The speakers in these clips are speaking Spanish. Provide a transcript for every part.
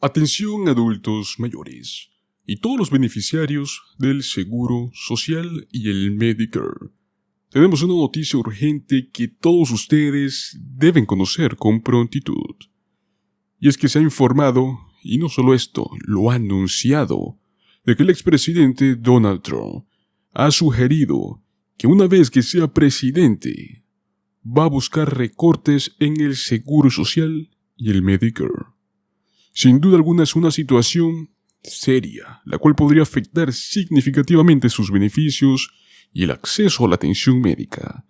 Atención adultos mayores y todos los beneficiarios del Seguro Social y el Medicare. Tenemos una noticia urgente que todos ustedes deben conocer con prontitud. Y es que se ha informado, y no solo esto, lo ha anunciado, de que el expresidente Donald Trump ha sugerido que una vez que sea presidente, va a buscar recortes en el Seguro Social y el Medicare. Sin duda alguna es una situación seria, la cual podría afectar significativamente sus beneficios y el acceso a la atención médica.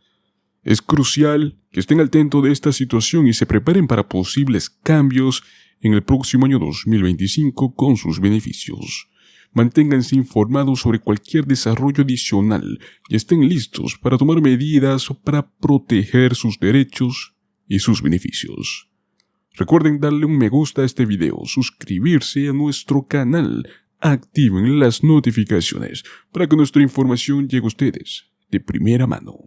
Es crucial que estén al tanto de esta situación y se preparen para posibles cambios en el próximo año 2025 con sus beneficios. Manténganse informados sobre cualquier desarrollo adicional y estén listos para tomar medidas para proteger sus derechos y sus beneficios. Recuerden darle un me gusta a este video, suscribirse a nuestro canal, activen las notificaciones para que nuestra información llegue a ustedes de primera mano.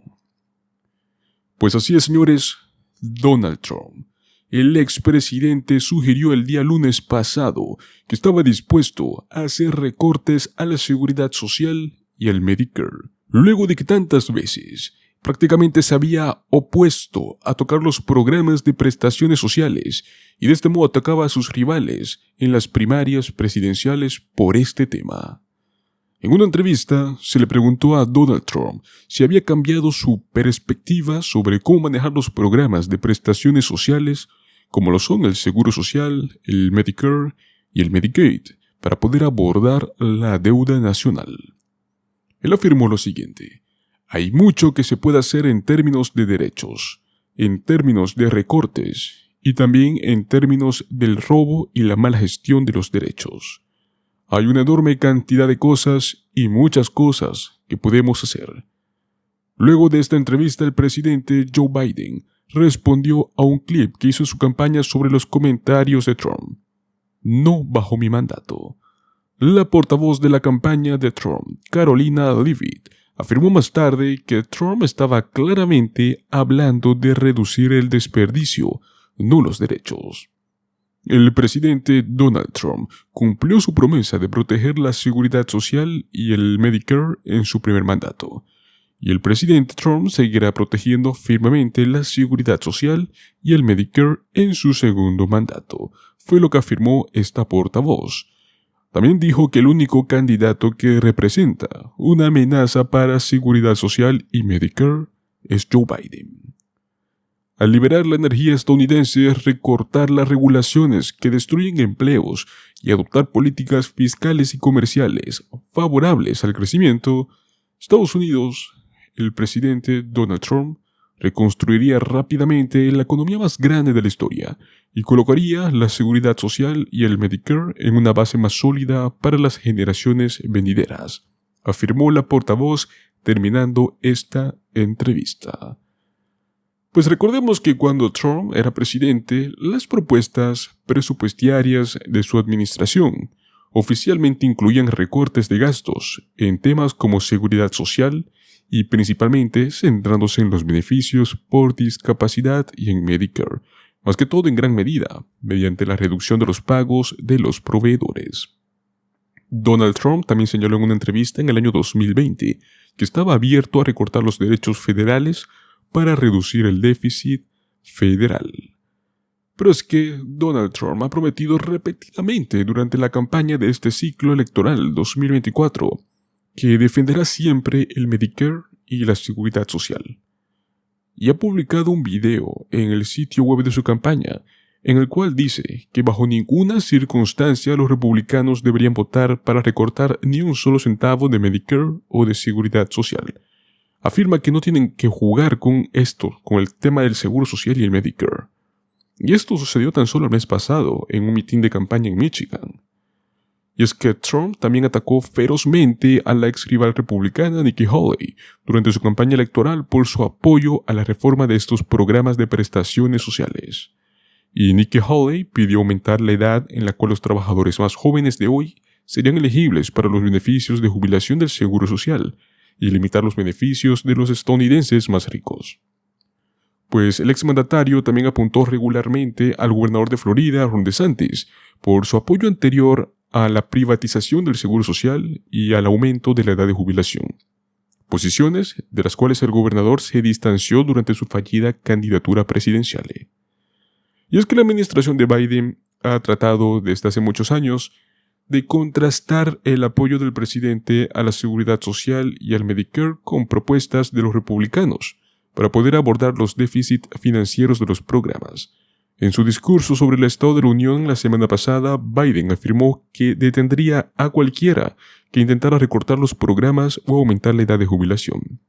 Pues así es, señores, Donald Trump, el expresidente, sugirió el día lunes pasado que estaba dispuesto a hacer recortes a la seguridad social y al Medicare, luego de que tantas veces prácticamente se había opuesto a tocar los programas de prestaciones sociales y de este modo atacaba a sus rivales en las primarias presidenciales por este tema. En una entrevista se le preguntó a Donald Trump si había cambiado su perspectiva sobre cómo manejar los programas de prestaciones sociales como lo son el Seguro Social, el Medicare y el Medicaid para poder abordar la deuda nacional. Él afirmó lo siguiente: hay mucho que se puede hacer en términos de derechos, en términos de recortes y también en términos del robo y la mala gestión de los derechos. Hay una enorme cantidad de cosas y muchas cosas que podemos hacer. Luego de esta entrevista, el presidente Joe Biden respondió a un clip que hizo en su campaña sobre los comentarios de Trump. No bajo mi mandato. La portavoz de la campaña de Trump, Carolina Leavitt, afirmó más tarde que Trump estaba claramente hablando de reducir el desperdicio, no los derechos. El presidente Donald Trump cumplió su promesa de proteger la seguridad social y el Medicare en su primer mandato, y el presidente Trump seguirá protegiendo firmemente la seguridad social y el Medicare en su segundo mandato, fue lo que afirmó esta portavoz. También dijo que el único candidato que representa una amenaza para seguridad social y Medicare es Joe Biden. Al liberar la energía estadounidense, recortar las regulaciones que destruyen empleos y adoptar políticas fiscales y comerciales favorables al crecimiento, Estados Unidos, el presidente Donald Trump, reconstruiría rápidamente la economía más grande de la historia y colocaría la seguridad social y el Medicare en una base más sólida para las generaciones venideras, afirmó la portavoz terminando esta entrevista. Pues recordemos que cuando Trump era presidente, las propuestas presupuestarias de su administración oficialmente incluían recortes de gastos en temas como seguridad social y principalmente centrándose en los beneficios por discapacidad y en Medicare, más que todo en gran medida, mediante la reducción de los pagos de los proveedores. Donald Trump también señaló en una entrevista en el año 2020 que estaba abierto a recortar los derechos federales para reducir el déficit federal. Pero es que Donald Trump ha prometido repetidamente durante la campaña de este ciclo electoral 2024 que defenderá siempre el Medicare y la seguridad social. Y ha publicado un video en el sitio web de su campaña, en el cual dice que bajo ninguna circunstancia los republicanos deberían votar para recortar ni un solo centavo de Medicare o de seguridad social. Afirma que no tienen que jugar con esto, con el tema del seguro social y el Medicare. Y esto sucedió tan solo el mes pasado en un mitin de campaña en Michigan. Y es que Trump también atacó ferozmente a la ex rival republicana Nikki Haley durante su campaña electoral por su apoyo a la reforma de estos programas de prestaciones sociales. Y Nikki Haley pidió aumentar la edad en la cual los trabajadores más jóvenes de hoy serían elegibles para los beneficios de jubilación del Seguro Social y limitar los beneficios de los estadounidenses más ricos. Pues el exmandatario también apuntó regularmente al gobernador de Florida, Ron DeSantis, por su apoyo anterior a la privatización del seguro social y al aumento de la edad de jubilación, posiciones de las cuales el gobernador se distanció durante su fallida candidatura presidencial. Y es que la administración de Biden ha tratado desde hace muchos años de contrastar el apoyo del presidente a la seguridad social y al Medicare con propuestas de los republicanos para poder abordar los déficits financieros de los programas. En su discurso sobre el Estado de la Unión la semana pasada, Biden afirmó que detendría a cualquiera que intentara recortar los programas o aumentar la edad de jubilación.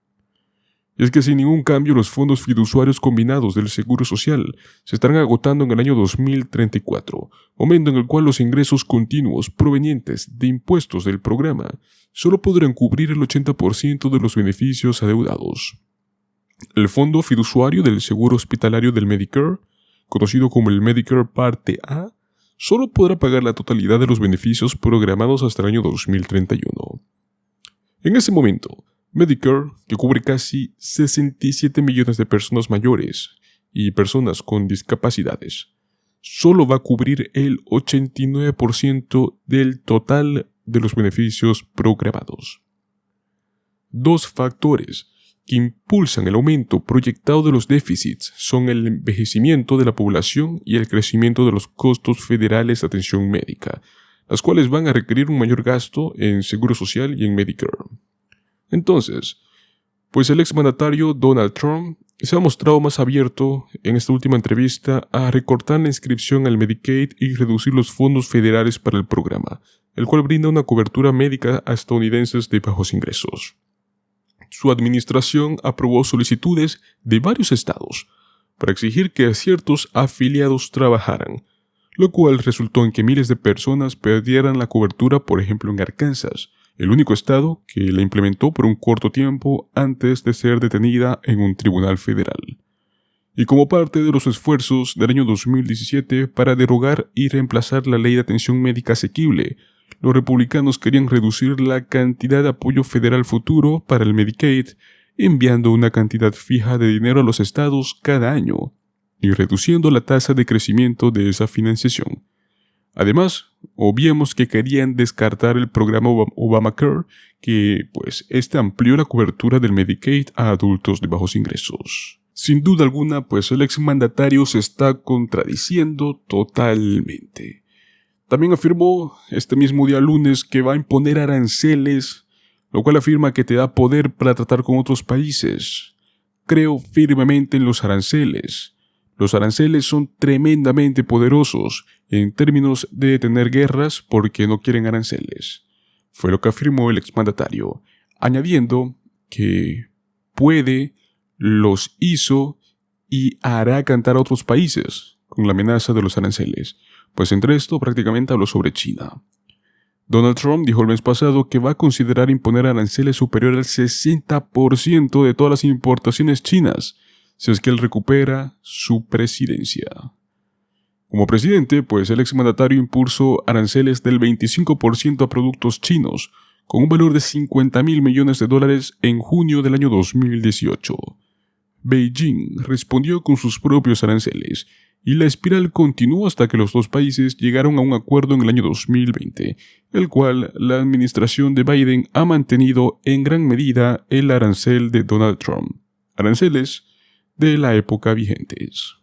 Y es que sin ningún cambio los fondos fiduciarios combinados del Seguro Social se estarán agotando en el año 2034, momento en el cual los ingresos continuos provenientes de impuestos del programa solo podrán cubrir el 80% de los beneficios adeudados. El fondo fiduciario del Seguro Hospitalario del Medicare, conocido como el Medicare Parte A, solo podrá pagar la totalidad de los beneficios programados hasta el año 2031. En ese momento, Medicare, que cubre casi 67 millones de personas mayores y personas con discapacidades, solo va a cubrir el 89% del total de los beneficios programados. Dos factores que impulsan el aumento proyectado de los déficits son el envejecimiento de la población y el crecimiento de los costos federales de atención médica, las cuales van a requerir un mayor gasto en Seguro Social y en Medicare. Entonces, pues el exmandatario Donald Trump se ha mostrado más abierto en esta última entrevista a recortar la inscripción al Medicaid y reducir los fondos federales para el programa, el cual brinda una cobertura médica a estadounidenses de bajos ingresos. Su administración aprobó solicitudes de varios estados para exigir que ciertos afiliados trabajaran, lo cual resultó en que miles de personas perdieran la cobertura, por ejemplo en Arkansas, el único estado que la implementó por un corto tiempo antes de ser detenida en un tribunal federal. Y como parte de los esfuerzos del año 2017 para derogar y reemplazar la ley de atención médica asequible, los republicanos querían reducir la cantidad de apoyo federal futuro para el Medicaid, enviando una cantidad fija de dinero a los estados cada año y reduciendo la tasa de crecimiento de esa financiación. Además, obviemos que querían descartar el programa Obamacare, que este amplió la cobertura del Medicaid a adultos de bajos ingresos. Sin duda alguna, el exmandatario se está contradiciendo totalmente. También afirmó este mismo día lunes que va a imponer aranceles, lo cual afirma que te da poder para tratar con otros países. Creo firmemente en los aranceles. Los aranceles son tremendamente poderosos en términos de detener guerras porque no quieren aranceles. Fue lo que afirmó el exmandatario, añadiendo que los hizo y hará cantar a otros países con la amenaza de los aranceles. Pues entre esto prácticamente habló sobre China. Donald Trump dijo el mes pasado que va a considerar imponer aranceles superior al 60% de todas las importaciones chinas, si es que él recupera su presidencia. Como presidente, el exmandatario impuso aranceles del 25% a productos chinos, con un valor de $50,000 millones en junio del año 2018. Beijing respondió con sus propios aranceles, y la espiral continuó hasta que los dos países llegaron a un acuerdo en el año 2020, el cual la administración de Biden ha mantenido en gran medida el arancel de Donald Trump. Aranceles de la época vigentes.